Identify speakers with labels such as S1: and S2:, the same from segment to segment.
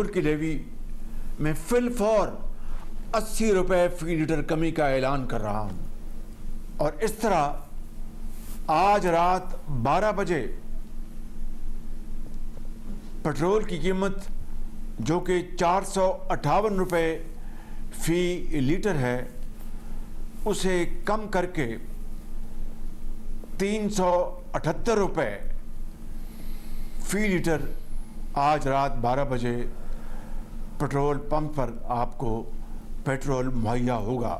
S1: Petrol की levy में फिलफौर 80 रुपये फी लीटर कमी का ऐलान कर रहा हूं और इस तरह आज रात 12 बजे पेट्रोल की कीमत जो कि 458 रुपये फी लीटर है उसे कम करके 378 रुपये फी लीटर आज रात 12 बजे पेट्रोल पंप पर आपको पेट्रोल मुहैया होगा।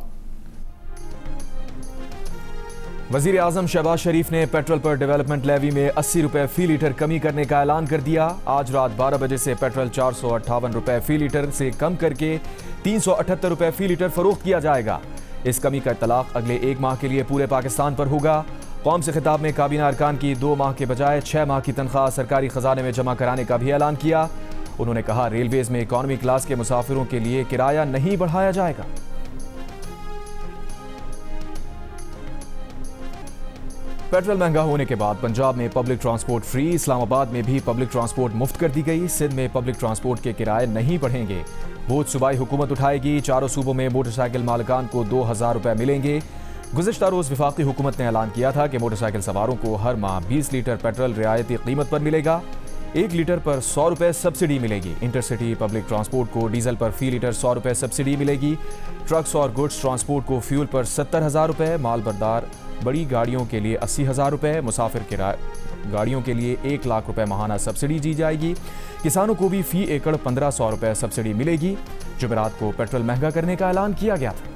S2: वजीर आजम शहबाज शरीफ ने पेट्रोल पर डेवलपमेंट लेवी में 80 रुपये फी लीटर कमी करने का ऐलान कर दिया। आज रात 12 बजे से पेट्रोल 458 रुपये फी लीटर से कम करके 378 रुपये फी लीटर फरोख्त किया जाएगा। इस कमी का इतलाक अगले 1 माह के लिए पूरे पाकिस्तान पर होगा। कौम से खिताब में काबीना अरकान की 2 माह के बजाय 6 माह की तनख्वाह सरकारी खजाने में जमा कराने का भी ऐलान किया। उन्होंने कहा, रेलवेज में इकॉनमी क्लास के मुसाफिरों के लिए किराया नहीं बढ़ाया जाएगा। पेट्रोल महंगा होने के बाद पंजाब में पब्लिक ट्रांसपोर्ट फ्री, इस्लामाबाद में भी पब्लिक ट्रांसपोर्ट मुफ्त कर दी गई। सिंध में पब्लिक ट्रांसपोर्ट के किराए नहीं बढ़ेंगे, बोझ सूबाई हुकूमत उठाएगी। चारों सूबों में मोटरसाइकिल मालिकान को 2000 रुपये मिलेंगे। गुज़िश्ता रोज वफाकी हुकूमत ने ऐलान किया था कि मोटरसाइकिल सवारों को हर माह 20 लीटर पेट्रोल रियायती कीमत पर मिलेगा। 1 लीटर पर 100 रुपये सब्सिडी मिलेगी। इंटरसिटी पब्लिक ट्रांसपोर्ट को डीजल पर फी लीटर 100 रुपये सब्सिडी मिलेगी। ट्रक्स और गुड्स ट्रांसपोर्ट को फ्यूल पर 70,000 रुपये, माल बरदार बड़ी गाड़ियों के लिए 80,000 रुपये, मुसाफिर गाड़ियों के लिए 1 लाख रुपये माहाना सब्सिडी दी जाएगी। किसानों को भी फी एकड़ 1500 रुपये सब्सिडी मिलेगी। जुमेरात को पेट्रोल महंगा करने का ऐलान किया गया था।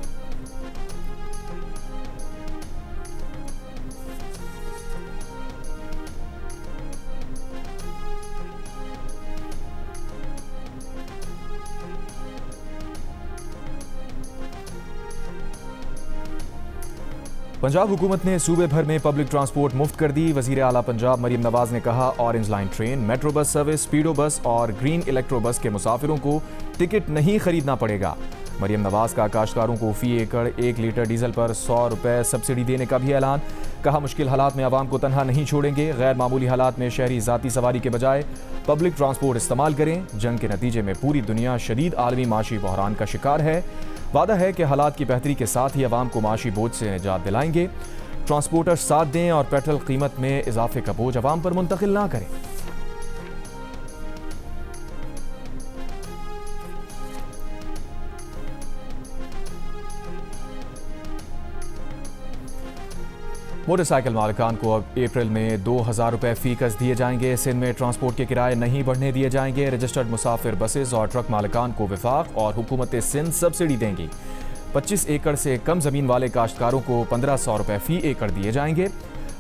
S2: पंजाब हुकूमत ने सूबे भर में पब्लिक ट्रांसपोर्ट मुफ्त कर दी। वजीर आला पंजाब मरियम नवाज ने कहा, orange line train, metro bus service, speedo bus और ग्रीन इलेक्ट्रो बस के मुसाफिरों को टिकट नहीं खरीदना पड़ेगा। मरियम नवाज का काश्तकारों को फी एकड़ 1 लीटर डीजल पर 100 रुपये सब्सिडी देने का भी ऐलान। कहा, मुश्किल हालात में आवाम को तनहा नहीं छोड़ेंगे। गैर मामूली हालात में शहरी जाती सवारी के बजाय पब्लिक ट्रांसपोर्ट इस्तेमाल करें। जंग के नतीजे में पूरी दुनिया शदीद आलमी माशी बहरान का शिकार है। वादा है कि हालात की बेहतरी के साथ ही आवाम को माशी बोझ से निजात दिलाएंगे। ट्रांसपोर्टर साथ दें और पेट्रोल कीमत में इजाफे का बोझ आवाम पर मुंतकिल ना करें। मोटरसाइकिल मालिकान को अब अप्रैल में 2000 रुपये फीकस दिए जाएंगे। सिंध में ट्रांसपोर्ट के किराए नहीं बढ़ने दिए जाएंगे। रजिस्टर्ड मुसाफिर बसेस और ट्रक मालिकान को वफाक और हुकूमत सिंध सब्सिडी देंगी। 25 एकड़ से कम जमीन वाले काश्तकारों को 1500 रुपये फी एकड़ दिए जाएंगे।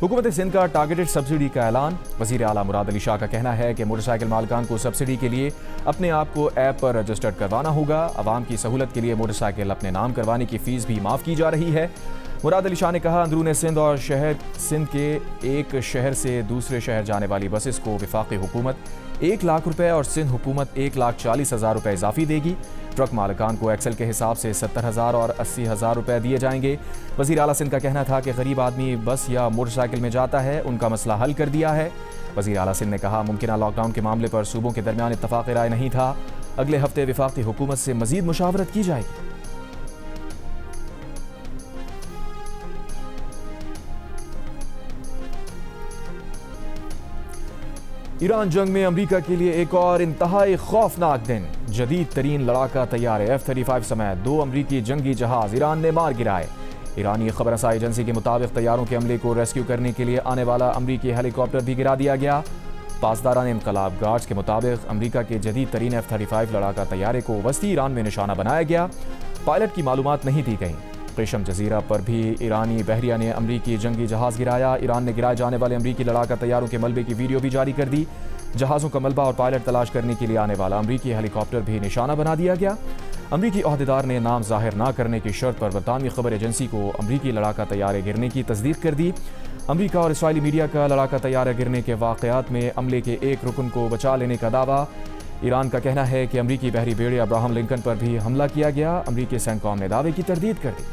S2: हुकूमत सिंध का टारगेटेड सब्सिडी का ऐलान। वजीर आला मुराद अली शाह का कहना है कि मोटरसाइकिल मालिकान को सब्सिडी के लिए अपने आप को ऐप पर रजिस्टर्ड करवाना होगा। आवाम की सहूलत के लिए मोटरसाइकिल अपने नाम करवाने की फीस भी माफ़ की जा रही है। मुराद अली शाह ने कहा, अंदरून सिंध और शहर सिंध के एक शहर से दूसरे शहर जाने वाली बसेस को वफाकी हुकूमत 1 लाख रुपये और सिंध हुकूमत 1,40,000 रुपये इजाफी देगी। ट्रक मालिकान को एक्सेल के हिसाब से 70,000 और 80,000 रुपये दिए जाएंगे। वज़ीर आला सिंध का कहना था कि गरीब आदमी बस या मोटरसाइकिल में जाता है, उनका मसला हल कर दिया है। वज़ीर आला सिंध ने कहा, मुमकिन लॉकडाउन के मामले पर सूबों के दरमियान इत्तफाक़ राय नहीं था। अगले हफ्ते वफाकी हुकूमत से मजीद मुशावरत की जाएगी। ईरान जंग में अमरीका के लिए एक और इंतहाई खौफनाक दिन। जदीद तरीन लड़ाका तैयारे F-35 समेत 2 अमरीकी जंगी जहाज ईरान ने मार गिराए। ईरानी खबर रसाई एजेंसी के मुताबिक तैयारों के अमले को रेस्क्यू करने के लिए आने वाला अमरीकी हेलीकॉप्टर भी गिरा दिया गया। पासदारान इनकलाब गार्ड्स के मुताबिक अमरीका के जदीद तरीन F-35 लड़ाका तैयारे को वस्ती ईरान में निशाना बनाया गया। पायलट की मालूमात नहीं दी गई। क़ेशम जजीरा पर भी ईरानी बहरिया ने अमरीकी जंगी जहाज़ गिराया। ईरान ने गिराए जाने वाले अमरीकी लड़ाका तैयारों के मलबे की वीडियो भी जारी कर दी। जहाज़ों का मलबा और पायलट तलाश करने के लिए आने वाला अमरीकी हेलीकॉप्टर भी निशाना बना दिया गया। अमरीकी ओहदेदार ने नाम जाहिर न करने की शर्त पर बरतानवी खबर एजेंसी को अमरीकी लड़ाका तैयारे गिरने की तस्दीक कर दी। अमरीका और इसराइली मीडिया का लड़ाका तैयारा गिरने के वाक़यात में अमले के एक रुकन को बचा लेने का दावा। ईरान का कहना है कि अमरीकी बहरी बेड़े अब्राहम लिंकन पर भी हमला किया गया। अमरीकी सेंटकॉम ने दावे की तरदीद कर दी।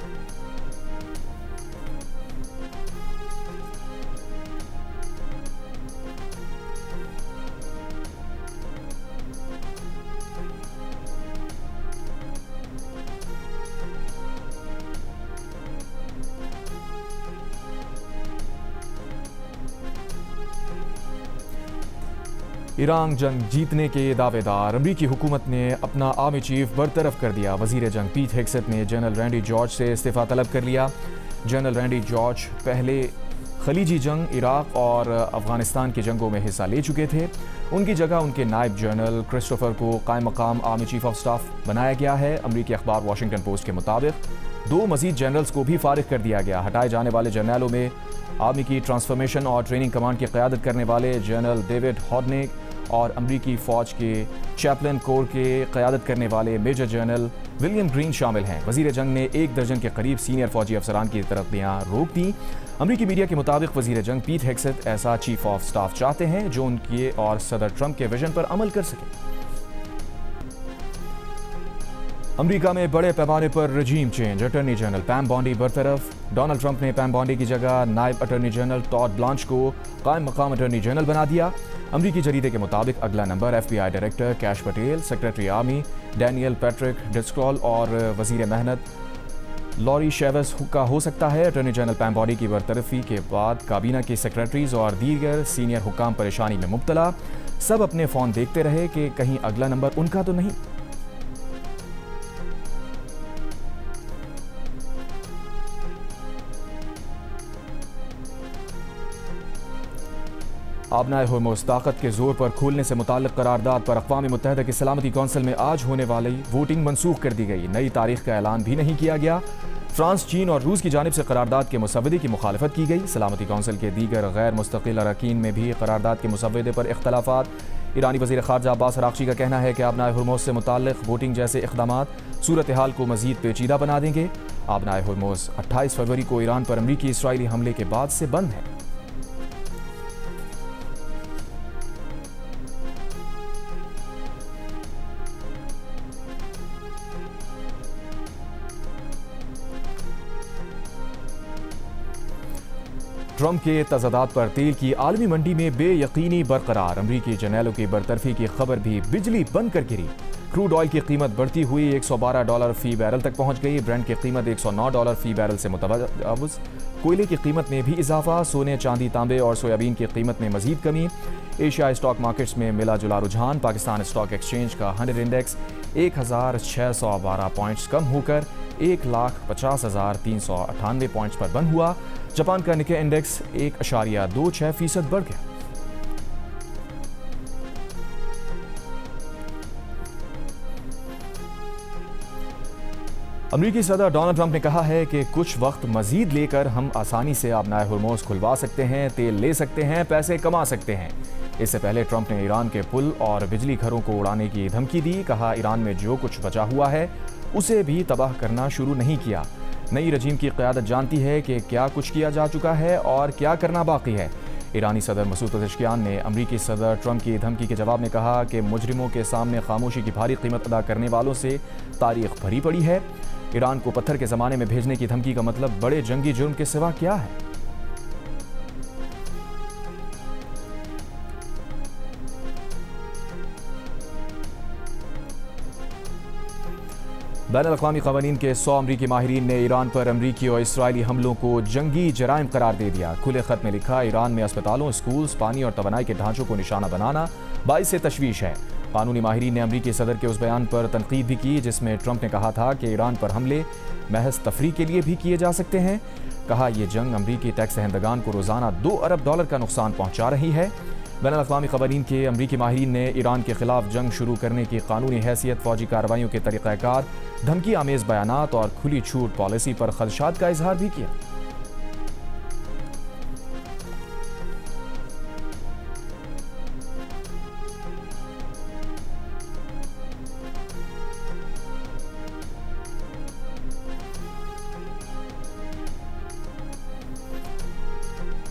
S2: ईरान जंग जीतने के दावेदार। अमरीकी हुकूमत ने अपना आर्मी चीफ बरतरफ कर दिया। वजीर जंग पीट हेग्सेथ ने जनरल रैंडी जॉर्ज से इस्तीफ़ा तलब कर लिया। जनरल रैंडी जॉर्ज पहले खलीजी जंग, इराक और अफगानिस्तान की जंगों में हिस्सा ले चुके थे। उनकी जगह उनके नायब जनरल क्रिस्टोफर को कायम मकाम आर्मी चीफ ऑफ स्टाफ बनाया गया है। अमरीकी अखबार वाशिंगटन पोस्ट के मुताबिक 2 मजीद जनरल्स को भी फारिग कर दिया गया। हटाए जाने वाले जनरलों में आर्मी की ट्रांसफॉर्मेशन और ट्रेनिंग कमांड की क़यादत करने वाले जनरल डेविड हॉर्निक और अमरीकी फ़ौज के चैपलन कोर के क़यादत करने वाले मेजर जनरल विलियम ग्रीन शामिल हैं। वज़ीर जंग ने 1 दर्जन के करीब सीनियर फ़ौजी अफसरान की तरक्कियाँ रोक दी। अमरीकी मीडिया के मुताबिक वज़ीर जंग पीट हेग्सेथ ऐसा चीफ ऑफ स्टाफ चाहते हैं जो उनके और सदर ट्रंप के विजन पर अमल कर सके। अमेरिका में बड़े पैमाने पर रजीम change. Attorney general पैम बॉन्डी बरतरफ। Donald Trump ने पैम बॉन्डी की जगह नायब अटॉर्नी जनरल टॉड ब्लांच को कायम मकाम अटॉर्नी जनरल बना दिया। अमरीकी जरीदे के मुताबिक अगला number FBI director Kash Patel, secretary army Daniel Patrick Driscoll और वजीर मेहनत लॉरी शेवस का हो सकता है। अटॉर्नी जनरल पैम बॉन्डी की बरतरफी के बाद काबीना के सेक्रेटरीज और दीगर सीनियर हुक्काम परेशानी में मुब्तला। सब अपने फ़ोन देखते रहे कि कहीं अगला नंबर उनका तो नहीं। आबनाए होर्मुज़ ताकत के जोर पर खोलने से मुताल्लिक़ करारदाद पर अक़वाम मुत्तहिदा की सलामती कौंसिल में आज होने वाली वोटिंग मनसूख कर दी गई। नई तारीख का ऐलान भी नहीं किया गया। फ्रांस, चीन और रूस की जानिब से करारदाद के मुसव्वदे की मुखालफत की गई। सलामती कौंसिल के दीगर गैर मुस्तकिल अरकान में भी करारदाद के मुसव्वदे पर इख्तलाफात। ईरानी वज़ीर ख़ारजा अब्बास अराग़ची का कहना है कि आबनाए होर्मुज़ से मुताल्लिक़ वोटिंग जैसे इक़दामात सूरत हाल को मज़ीद पेचीदा बना देंगे। आबनाए होर्मुज़ 28 फरवरी को ईरान पर अमरीकी इसराइली हमले के बाद से बंद है। ट्रंप के तज़ादात पर तेल की आलमी मंडी में बेयकीनी बरकरार। अमरीकी जर्नैलों की बरतरफी की खबर भी बिजली बंद कर गिरी। क्रूड ऑयल की कीमत बढ़ती हुई $112 फी बैरल तक पहुंच गई। ब्रेंट की कीमत $109 फी बैरल से मुतजाविज़। कोयले की कीमत में भी इजाफा। सोने, चांदी, तांबे और सोयाबीन की कीमत में मजीद कमी। एशियाई स्टॉक मार्केट्स में मिला जुला रुझान। पाकिस्तान स्टॉक एक्सचेंज का 100 इंडेक्स 1612 पॉइंट्स कम होकर 1,50,398 पॉइंट्स पर बंद हुआ। जापान का निक्के इंडेक्स 1.26% बढ़ गया। अमरीकी सदर डोनाल्ड ट्रंप ने कहा है कि कुछ वक्त मजीद लेकर हम आसानी से आबनाए होर्मुज़ खुलवा सकते हैं, तेल ले सकते हैं, पैसे कमा सकते हैं। इससे पहले ट्रंप ने ईरान के पुल और बिजली घरों को उड़ाने की धमकी दी। कहा ईरान में जो कुछ बचा हुआ है उसे भी तबाह करना शुरू नहीं किया। नई रजीम की क़यादत जानती है कि क्या कुछ किया जा चुका है और क्या करना बाकी है। ईरानी सदर मसूद पेज़ेश्कियान ने अमरीकी सदर ट्रंप की धमकी के जवाब में कहा कि मुजरिमों के सामने खामोशी की भारी कीमत अदा करने वालों से तारीख भरी पड़ी है। ईरान को पत्थर के ज़माने में भेजने की धमकी का मतलब बड़े जंगी जुर्म के सिवा क्या है। बैनुल-अक़वामी क़वानीन के 100 अमरीकी माहिरीन ने ईरान पर अमरीकी और इसराइली हमलों को जंगी जराइम करार दे दिया। खुले खत में लिखा, ईरान में अस्पतालों, स्कूल्स, पानी और तवानाई के ढांचों को निशाना बनाना बाइस तशवीश है। कानूनी माहिरीन ने अमरीकी सदर के उस बयान पर तनकीद भी की जिसमें ट्रंप ने कहा था कि ईरान पर हमले महज तफरीह के लिए भी किए जा सकते हैं। कहा यह जंग अमरीकी टैक्स दहंदगान को रोज़ाना $2 अरब का नुकसान पहुँचा रही है। बैनुल-अक़वामी क़वानीन के अमरीकी माहिरीन ने ईरान के खिलाफ जंग शुरू करने की कानूनी हैसियत, फ़ौजी कार्रवाइयों के तरीक़ाकार, धमकी आमेज़ बयानात और खुली छूट पॉलिसी पर ख़दशात का इजहार भी किया।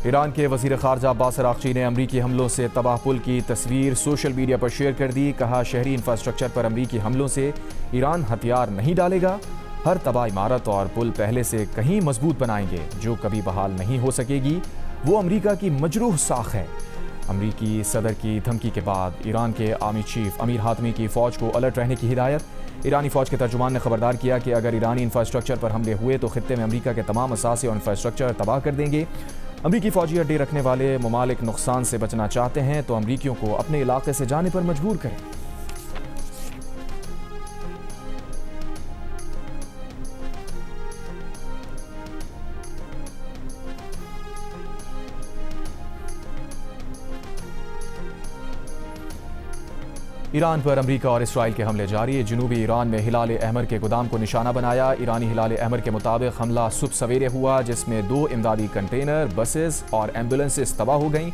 S2: ईरान के वज़ीर ख़ारजा अब्बास अराग़ची ने अमरीकी हमलों से तबाह पुल की तस्वीर सोशल मीडिया पर शेयर कर दी। कहा शहरी इंफ्रास्ट्रक्चर पर अमरीकी हमलों से ईरान हथियार नहीं डालेगा। हर तबाह इमारत और पुल पहले से कहीं मजबूत बनाएंगे। जो कभी बहाल नहीं हो सकेगी वो अमरीका की मजरूह साख है। अमरीकी सदर की धमकी के बाद ईरान के आर्मी चीफ अमीर हातमी की फ़ौज को अलर्ट रहने की हिदायत। ईरानी फ़ौज के तर्जुमान ने खबरदार किया कि अगर ईरानी इंफ्रास्ट्रक्चर पर हमले हुए तो खित्ते में अमरीका के तमाम असासे और इंफ्रास्ट्रक्चर तबाह कर देंगे। अमरीकी फौजी अड्डे रखने वाले ममालिक नुकसान से बचना चाहते हैं तो अमरीकियों को अपने इलाके से जाने पर मजबूर करें। ईरान पर अमरीका और इसराइल के हमले जारी। जनूबी ईरान में हिलाल अहमर के गोदाम को निशाना बनाया। ईरानी हिलाल अहमर के मुताबिक हमला सुबह सवेरे हुआ, जिसमें 2 इमदादी कंटेनर, बसेस और एम्बुलेंसेस तबाह हो गईं।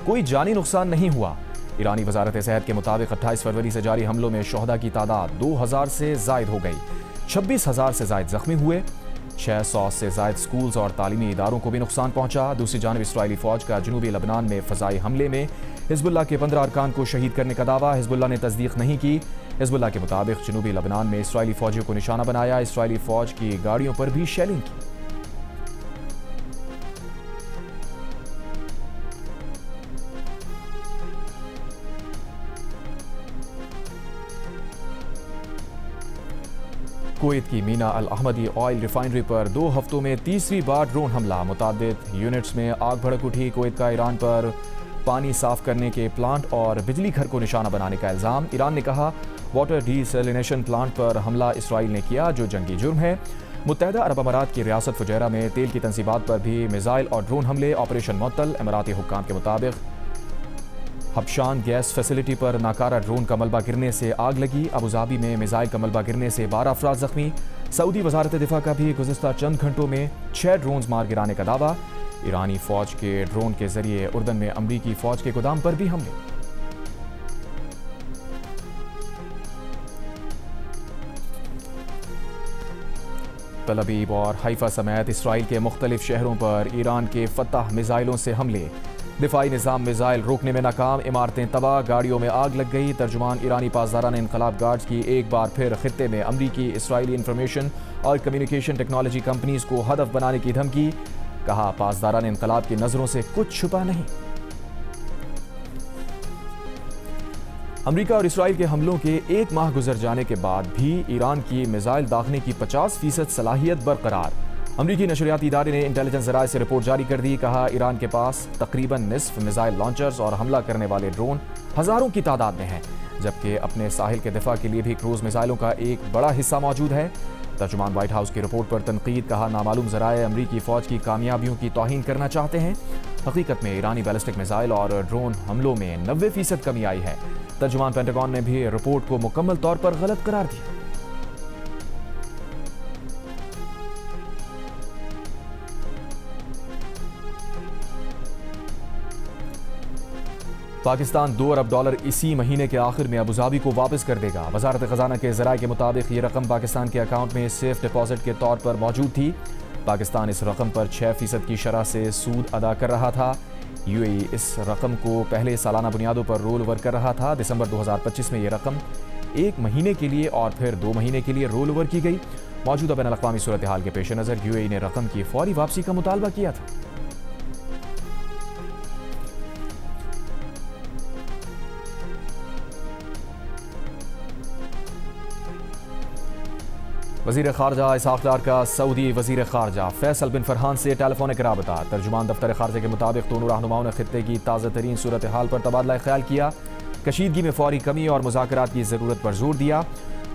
S2: कोई जानी नुकसान नहीं हुआ। ईरानी वजारत सेहत के मुताबिक 28 फरवरी से जारी हमलों में शोहदा की तादाद 2000 से जायद हो गई। 26,000 से जायद जख्मी हुए। 600 से जायद स्कूल्स और तालीमी इदारों को भी नुकसान पहुंचा। दूसरी जानब इसराइली फौज का जनूबी लबनान में फ़ज़ाई हमले में हिज़्बुल्लाह के 15 अरकान को शहीद करने का दावा। हिज़्बुल्लाह ने तस्दीक नहीं की। हिज़्बुल्लाह के मुताबिक जनूबी लबनान में इसराइली फौजियों को निशाना बनाया। इसराइली फौज की गाड़ियों पर भी शेलिंग की। कुवैत की मीना अल अहमदी ऑयल रिफाइनरी पर 2 हफ्तों में तीसरी बार ड्रोन हमला। मुतादिद यूनिट्स में आग भड़क उठी। कुवैत का ईरान पर पानी साफ करने के प्लांट और बिजली घर को निशाना बनाने का इल्ज़ाम। ईरान ने कहा वाटर डिसैलिनेशन प्लांट पर हमला इसराइल ने किया, जो जंगी जुर्म है। मुत्तहदा अरब अमारात की रियासत फुजैरा में तेल की तंसीबात पर भी मिसाइल और ड्रोन हमले। ऑपरेशन मुअत्तल। अमाराती हुक्काम के मुताबिक हबशान गैस फैसिलिटी पर नाकारा ड्रोन का मलबा गिरने से आग लगी। अबुधाबी में मिसाइल का मलबा गिरने से 12 अफराद जख्मी। सऊदी वजारत दिफा का भी गुज़िश्ता चंद घंटों में 6 ड्रोन्स मार गिराने का दावा। ईरानी फौज के ड्रोन के जरिए उर्दन में अमरीकी फौज के गोदाम पर भी हमले। तल अबीब और हाइफा समेत इसराइल के मुख्तलिफ शहरों पर ईरान के फतह मिसाइलों से हमले। दिफाई निज़ाम मिसाइल रोकने में नाकाम। इमारतें तबाह, गाड़ियों में आग लग गई। तर्जुमान ईरानी पासदारान इनकलाब गार्ड्स की एक बार फिर खित्ते में अमरीकी इसराइली इंफॉर्मेशन और कम्युनिकेशन टेक्नोलॉजी कंपनीज को हदफ बनाने की धमकी। कहा पासदारान इनकलाब की नजरों से कुछ छुपा नहीं। अमरीका और इसराइल के हमलों के 1 माह गुजर जाने के बाद भी ईरान की मिसाइल दागने की 50% सलाहियत बरकरार। अमरीकी नशरियाती इदारे ने इंटेलिजेंस ज़राए से रिपोर्ट जारी कर दी। कहा ईरान के पास तकरीबन निस्फ मिसाइल लॉन्चर्स और हमला करने वाले ड्रोन हज़ारों की तादाद में हैं, जबकि अपने साहिल के दिफा के लिए भी क्रूज मिसाइलों का एक बड़ा हिस्सा मौजूद है। तर्जुमान व्हाइट हाउस की रिपोर्ट पर तनकीद। कहा नामालूम ज़राए अमरीकी फ़ौज की कामयाबियों की तौहीन करना चाहते हैं। हकीकत में ईरानी बैलिस्टिक मिसाइल और ड्रोन हमलों में 90% कमी आई है। तर्जुमान पेंटागन ने भी रिपोर्ट को मुकम्मल तौर पर गलत करार दिया। पाकिस्तान $2 अरब इसी महीने के आखिर में अबुधाबी को वापस कर देगा। वजारत खजाना के ज़राए के मुताबिक ये रकम पाकिस्तान के अकाउंट में सेफ डिपॉजिट के तौर पर मौजूद थी। पाकिस्तान इस रकम पर 6% की शरह से सूद अदा कर रहा था। यूएई इस रकम को पहले सालाना बुनियादों पर रोल ओवर कर रहा था। दिसंबर 2025 में ये रकम 1 महीने के लिए और फिर 2 महीने के लिए रोल ओवर की गई। मौजूदा बैन अल-अक़वामी सूरत हाल के पेश नज़र यूएई ने रकम की फौरी वापसी का मुतालबा किया था। वज़ीर ख़ारजा इसहाक़ डार का सऊदी वज़ीर ख़ारजा फैसल बिन फरहान से टेलीफोनिक राबता। तर्जुमान दफ्तर ख़ारजा के मुताबिक दोनों रहनुमाओं ने खित्ते की ताज़ा तरीन सूरत हाल पर तबादला ख्याल किया। कशीदगी में फौरी कमी और मुज़ाकरात की ज़रूरत पर जोर दिया।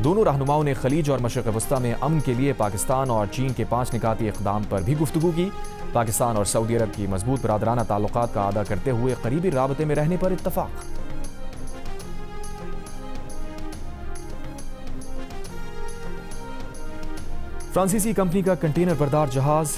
S2: दोनों रहनुमाओं ने खलीज और मशरिक़ वस्ता में अमन के लिए पाकिस्तान और चीन के 5 निकाती इक़दाम पर भी गुफ्तगू की। पाकिस्तान और सऊदी अरब की मजबूत बरादराना ताल्लुकात का अदा करते हुए करीबी राबते में रहने पर इत्तफ़ाक़। फ्रांसीसी कंपनी का कंटेनर बरदार जहाज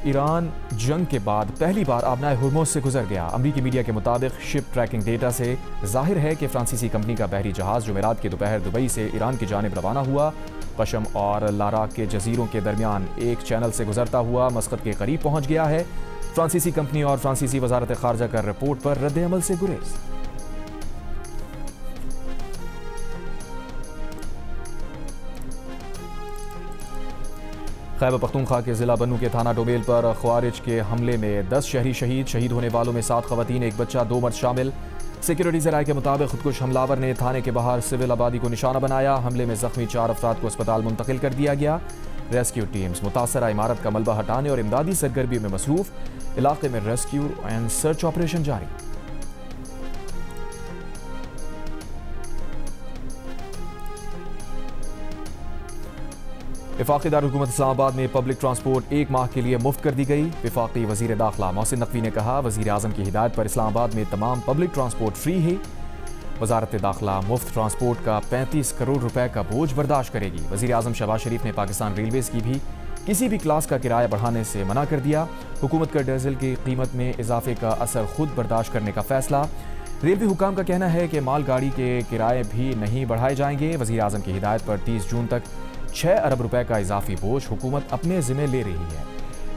S2: ईरान जंग के बाद पहली बार आबनाए हुर्मुज़ से गुजर गया। अमरीकी मीडिया के मुताबिक शिप ट्रैकिंग डेटा से जाहिर है कि फ्रांसीसी कंपनी का बहरी जहाज जुमेरात की दोपहर दुबई से ईरान की जानिब रवाना हुआ। पशम और लाराक के जजीरों के दरमियान एक चैनल से गुजरता हुआ मस्कत के करीब पहुंच गया है। फ्रांसीसी कंपनी और फ्रांसीसी वजारत खारजा का रिपोर्ट पर रद्द अमल से गुरेज। खैबर पख्तूनख्वा के ज़िला बन्नू के थाना डोबेल पर ख्वारिज के हमले में 10 शहरी शहीद होने वालों में 7 ख़वातीन, 1 बच्चा, 2 मर्द शामिल। सिक्योरिटी ज़राए के मुताबिक खुदकुश हमलावर ने थाने के बाहर सिविल आबादी को निशाना बनाया। हमले में ज़ख्मी 4 अफराद को अस्पताल मुंतकिल कर दिया गया। रेस्क्यू टीम्स मुतासरा इमारत का मलबा हटाने और इमदादी सरगर्मियों में मसरूफ। इलाके में रेस्क्यू एंड सर्च ऑपरेशन जारी। वफाकी दारुल-हुकूमत इस्लामाबाद में पब्लिक ट्रांसपोर्ट 1 माह के लिए मुफ्त कर दी गई। वफाकी वजीर दाखिला मोहसिन नकवी ने कहा, वजीर आजम की हिदायत पर इस्लामाबाद में तमाम पब्लिक ट्रांसपोर्ट फ्री है। वजारत दाखिला मुफ्त ट्रांसपोर्ट का 35 करोड़ रुपए का बोझ बर्दाश्त करेगी। वजीर आजम शहबाज शरीफ ने पाकिस्तान रेलवेज की भी किसी भी क्लास का किराया बढ़ाने से मना कर दिया। हुकूमत का डीजल की कीमत में इजाफे का असर खुद बर्दाश्त करने का फैसला। रेलवे हुकाम का कहना है कि मालगाड़ी के किराए भी नहीं बढ़ाए जाएंगे। वजीर आजम की हिदायत पर 30 जून तक 6 अरब रुपए का इजाफी बोझ हुकूमत अपने जिम्मे ले रही है।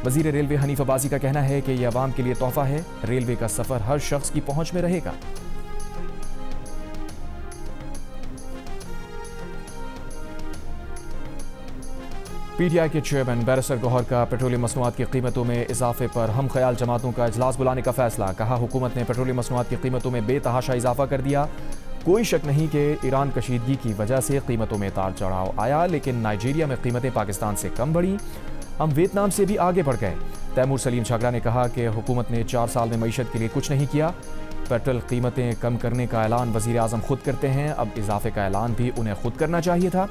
S2: वजीर रेलवे हनीफ अब्बासी का कहना है कि यह अवाम के लिए तोहफा है। रेलवे का सफर हर शख्स की पहुंच में रहेगा। पीटीआई के चेयरमैन बैरिस्टर गौहर का पेट्रोलियम मसनूआत की कीमतों में इजाफे पर हम ख्याल जमातों का इजलास बुलाने का फैसला। कहा, हुकूमत ने पेट्रोलियम मसनूआत की कीमतों में बेतहाशा इजाफा कर दिया। कोई शक नहीं कि ईरान कशीदगी की वजह से कीमतों में तार चढ़ाव आया, लेकिन नाइजीरिया में कीमतें पाकिस्तान से कम बढ़ी। हम वियतनाम से भी आगे बढ़ गए। तैमूर सलीम छागरा ने कहा कि हुकूमत ने 4 साल में मईशत के लिए कुछ नहीं किया। पेट्रोल कीमतें कम करने का ऐलान वजीर आजम खुद करते हैं, अब इजाफे का ऐलान भी उन्हें खुद करना चाहिए था।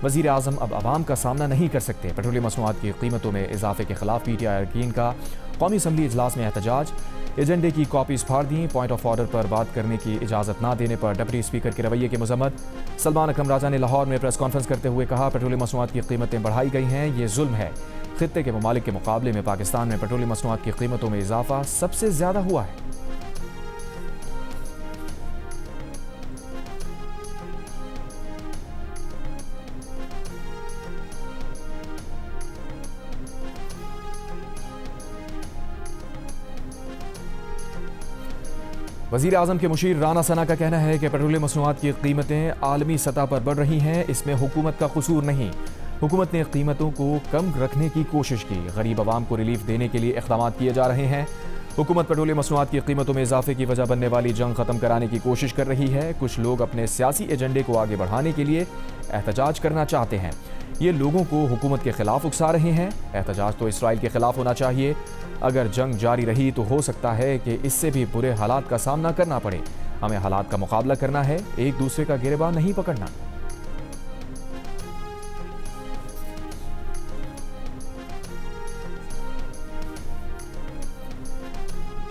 S2: वजीर आजम अब आवाम का सामना नहीं कर सकते। पेट्रोलियम मसनूआत की कीमतों में इजाफे के खिलाफ पीटीआई अरकान का कौमी असम्बली इजलास में एहतजाज। एजेंडे की कॉपीज फाड़ दी। पॉइंट ऑफ ऑर्डर पर बात करने की इजाजत न देने पर डिप्टी स्पीकर के रवैये की मजम्मत। सलमान अकरम राजा ने लाहौर में प्रेस कॉन्फ्रेंस करते हुए कहा, पेट्रोलियम मसनूआत की कीमतें बढ़ाई गई हैं, ये जुल्म है। खित्ते के ममालिक के मुकाबले में पाकिस्तान में पेट्रोलियम मसनूआत की कीमतों में इजाफा सबसे ज्यादा हुआ है। वजीर आजम के मुशीर राना सना का कहना है कि पेट्रोलियम मसनूआत की कीमतें आलमी सतह पर बढ़ रही हैं, इसमें हुकूमत का कसूर नहीं। हुकूमत ने कीमतों को कम रखने की कोशिश की। गरीब आवाम को रिलीफ देने के लिए इक़दाम किए जा रहे हैं। हुकूमत पेट्रोलियम मसनूआत की कीमतों में इजाफे की वजह बनने वाली जंग खत्म कराने की कोशिश कर रही है। कुछ लोग अपने सियासी एजेंडे को आगे बढ़ाने के लिए एहतजाज करना चाहते हैं। ये लोगों को हुकूमत के खिलाफ उकसा रहे हैं। एहतजाज तो इसराइल के खिलाफ होना चाहिए। अगर जंग जारी रही तो हो सकता है कि इससे भी बुरे हालात का सामना करना पड़े। हमें हालात का मुकाबला करना है, एक दूसरे का गिरबान नहीं पकड़ना।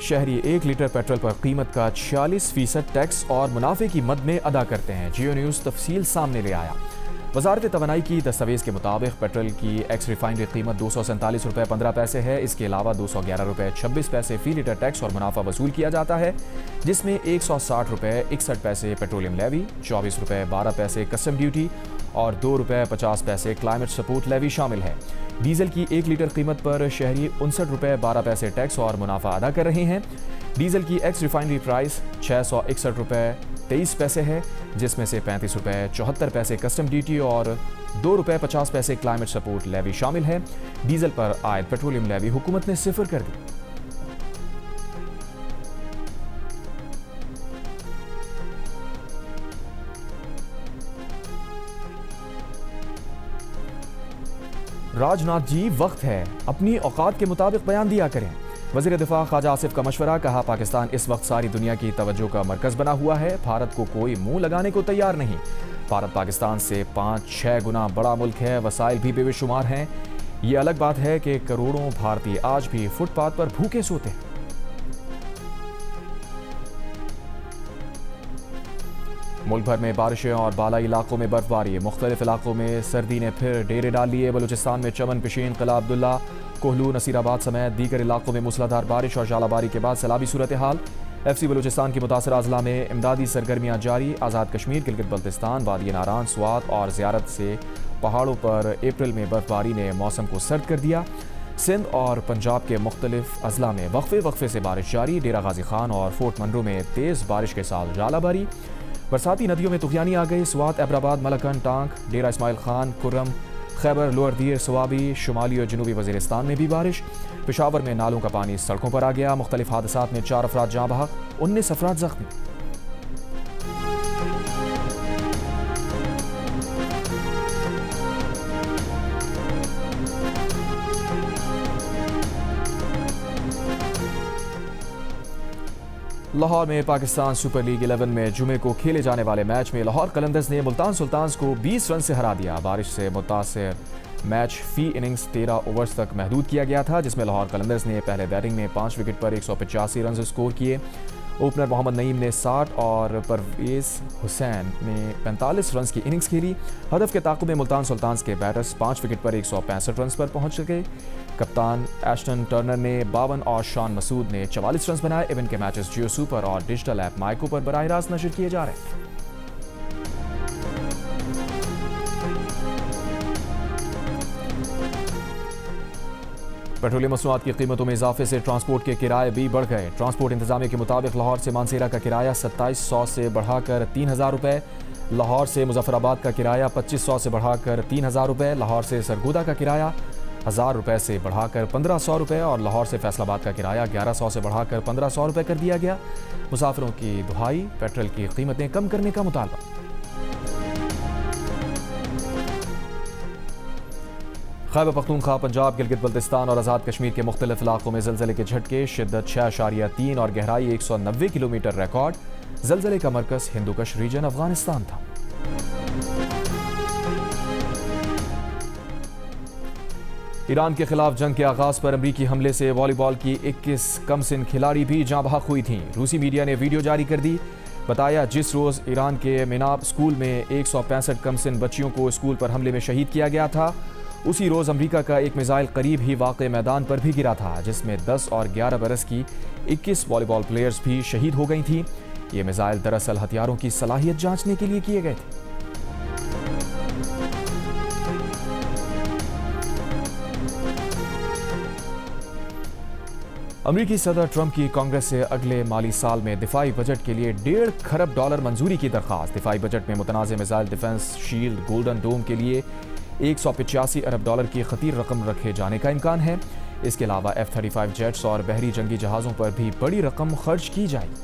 S2: शहरी 1 लीटर पेट्रोल पर कीमत का 46% टैक्स और मुनाफे की मद में अदा करते हैं। जियो न्यूज़ तफसील सामने ले आया। वजारत तवानाई की दस्तावेज़ के मुताबिक पेट्रोल की एक्स रिफाइनरी कीमत 247 रुपये 15 पैसे है। इसके अलावा 211 रुपये 26 पैसे फी लीटर टैक्स और मुनाफा वसूल किया जाता है, जिसमें 160 रुपये 61 पैसे पेट्रोलियम लेवी, 24 रुपये 12 पैसे कस्टम ड्यूटी और 2 रुपये 50 पैसे क्लाइमेट सपोर्ट लेवी शामिल है। डीजल की 1 लीटर कीमत पर शहरी 59 रुपये 12 पैसे टैक्स और मुनाफा अदा कर रहे हैं। डीजल की एक्स रिफाइनरी प्राइस 661 रुपये 23 पैसे है, जिसमें से 35 रुपये 74 पैसे कस्टम ड्यूटी और 2 रुपये 50 पैसे क्लाइमेट सपोर्ट लेवी शामिल है। डीजल पर आयद पेट्रोलियम लेवी हुकूमत ने सिफर कर दी। राजनाथ जी, वक्त है अपनी औकात के मुताबिक बयान दिया करें। वज़ीर दिफा ख्वाजा आसिफ का मशवरा। कहा, पाकिस्तान इस वक्त सारी दुनिया की तवज्जो का मरकज़ बना हुआ है। भारत को कोई मुंह लगाने को तैयार नहीं। भारत पाकिस्तान से 5-6 गुना बड़ा मुल्क है। वसाइल भी बेशुमार हैं। ये अलग बात है कि करोड़ों भारतीय आज भी फुटपाथ पर भूखे सोते हैं। मुल्क भर में बारिशें और बालाई इलाकों में बर्फबारी। मुख्तलिफ इलाकों में सर्दी ने फिर डेरे डाल लिए। बलूचिस्तान में चमन, पिशीन, किला अब्दुल्ला, कोहलू, नसीराबाद समेत दीगर इलाकों में मूसलाधार बारिश और जालाबारी के बाद सैलाबी सूरत हाल। FC बलूचिस्तान की मुतासरा अजला में इमदादी सरगर्मियाँ जारी। आज़ाद कश्मीर, गिलगित बल्तिस्तान, वादी नारान, स्वात और ज़ियारत से पहाड़ों पर अप्रैल में बर्फबारी ने मौसम को सर्द कर दिया। सिंध और पंजाब के मुख्तलिफ अजला में वक्फे से बारिश जारी। डेरा गाजी खान और फोर्ट मनरो में तेज़ बारिश के साथ जालाबारी। बरसाती नदियों में तुफानी आ गई। स्वात, एबराबाद, मलकन, टांक, डेरा इस्माइल खान, कुर्रम, खैबर, लोअर दीर, सवाबी, शुमाली और जनूबी वज़ीरिस्तान में भी बारिश। पेशावर में नालों का पानी सड़कों पर आ गया। मुख्तलिफ हादसात में 4 अफराद जाँ बहक, 19 अफराद जख्मी। लाहौर में पाकिस्तान सुपर लीग 11 में जुमे को खेले जाने वाले मैच में लाहौर कलंदर्स ने मुल्तान सुल्तान्स को 20 रन से हरा दिया। बारिश से मुतासिर मैच फी इनिंग्स 13 ओवर्स तक महदूद किया गया था, जिसमें लाहौर कलंदर्स ने पहले बैटिंग में 5 विकेट पर 185 रन स्कोर किए। ओपनर मोहम्मद नईम ने 60 और परवेज हुसैन ने 45 रन की इनिंग्स खेली। हदफ के ताक़ुब में मुल्तान सुल्तान्स के बैटर्स 5 विकेट पर 165 रन पर पहुंच गए। कप्तान एस्टन टर्नर ने 52 और शॉन मसूद ने 44 रन बनाए। इवेंट के मैचेस जियो सुपर और डिजिटल ऐप माइको पर बराह रास्त नशर किए जा रहे हैं। पेट्रोलियम मसनूआत की कीमतों में इजाफे से ट्रांसपोर्ट के किराए भी बढ़ गए। ट्रांसपोर्ट इंतजामिया के मुताबिक लाहौर से मानसेरा का किराया 2700 से बढ़ाकर 3000 रुपये, लाहौर से मुजफ्फराबाद का किराया 2500 से बढ़ाकर 3000 रुपये, लाहौर से सरगोदा का किराया 1000 रुपये से बढ़ाकर 1500 रुपये और लाहौर से फैसलाबाद का किराया 1100 से बढ़ाकर 1500 रुपये कर दिया गया। मुसाफिरों की दुहाई, पेट्रोल की कीमतें कम करने का मुतालबा। खैबर पख्तूनख्वा, पंजाब, गिलगित बल्तिस्तान और आज़ाद कश्मीर के मुख्तलिफ इलाकों में ज़लज़ले के झटके, शिद्दत 6.3 और गहराई 190 किलोमीटर रिकॉर्ड। ज़लज़ले का मरकज़ हिंदुकुश रीजन अफगानिस्तान था। ईरान के खिलाफ जंग के आगाज़ पर अमरीकी हमले से वॉलीबॉल की 21 कमसिन खिलाड़ी भी जाँ बहक हुई थीं। रूसी मीडिया ने वीडियो जारी कर दी। बताया, जिस रोज़ ईरान के मिनाब स्कूल में 165 कमसिन बच्चियों को स्कूल पर हमले में शहीद किया गया था, उसी रोज़ अमेरिका का एक मिसाइल करीब ही वाक़े मैदान पर भी गिरा था, जिसमें 10 और 11 बरस की 21 वॉलीबॉल प्लेयर्स भी शहीद हो गई थीं। ये मिसाइल दरअसल हथियारों की सलाहियत जांचने के लिए किए गए थे। अमेरिकी सदर ट्रंप की कांग्रेस से अगले माली साल में दिफाई बजट के लिए $1.5 खरब मंजूरी की दरख्वास्त। दिफाई बजट में मुतनाज़ मिसाइल डिफेंस शील्ड गोल्डन डोम के लिए $185 अरब की खतीर रकम रखे जाने का इम्कान है। इसके अलावा F-35 जेट्स और बहरी जंगी जहाज़ों पर भी बड़ी रकम खर्च की जाएगी।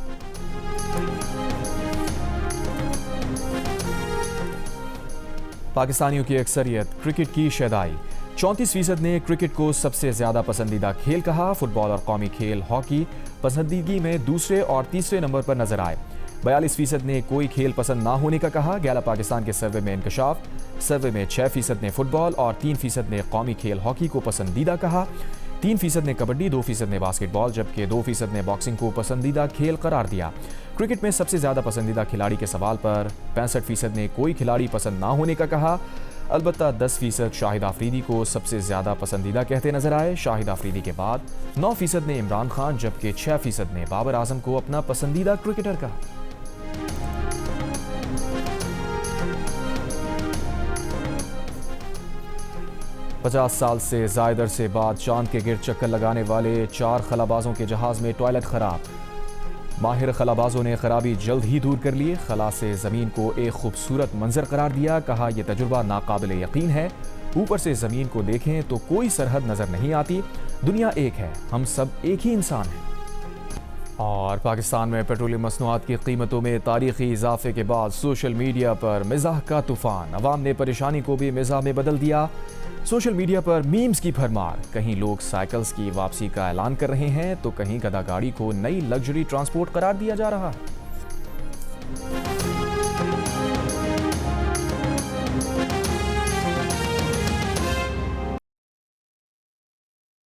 S2: पाकिस्तानियों की अक्सरियत क्रिकेट की शैदाई। 34% ने क्रिकेट को सबसे ज्यादा पसंदीदा खेल कहा। फुटबॉल और कौमी खेल हॉकी पसंदीदगी में दूसरे और तीसरे नंबर पर नजर आए। 42% ने कोई खेल पसंद ना होने का कहा। गैला पाकिस्तान के सर्वे में इंकशाफ, सर्वे में 6% ने फुटबॉल और 3% ने कौमी खेल हॉकी को पसंदीदा कहा। 3% ने कबड्डी, 2% ने बास्केटबॉल, जबकि 2% ने बॉक्सिंग को पसंदीदा खेल करार दिया। क्रिकेट में सबसे ज्यादा पसंदीदा खिलाड़ी के सवाल पर 65% ने कोई खिलाड़ी पसंद ना होने का कहा। अलबत्ता 10% शाहिद आफरीदी को सबसे ज्यादा पसंदीदा कहते नजर आए। शाहिद आफरीदी के बाद 9% ने इमरान खान, जबकि 6% ने बाबर आजम को अपना पसंदीदा क्रिकेटर कहा। पचास साल से ज्यादा अरसे बाद चांद के गिर्द चक्कर लगाने वाले 4 खलाबाजों के जहाज में टॉयलेट खराब। माहिर खलाबाजों ने खराबी जल्द ही दूर कर ली। खला से ज़मीन को एक खूबसूरत मंजर करार दिया। कहा, यह तजुर्बा नाकाबिले यकीन है। ऊपर से ज़मीन को देखें तो कोई सरहद नज़र नहीं आती। दुनिया एक है, हम सब एक ही इंसान हैं। और पाकिस्तान में पेट्रोलियम मसनूआत की कीमतों में तारीखी इजाफे के बाद सोशल मीडिया पर मिजाह का तूफान। अवाम ने परेशानी को भी मिजाह में बदल दिया। सोशल मीडिया पर मीम्स की भरमार। कहीं लोग साइकिल्स की वापसी का ऐलान कर रहे हैं तो कहीं गधा गाड़ी को नई लग्जरी ट्रांसपोर्ट करार दिया जा रहा है।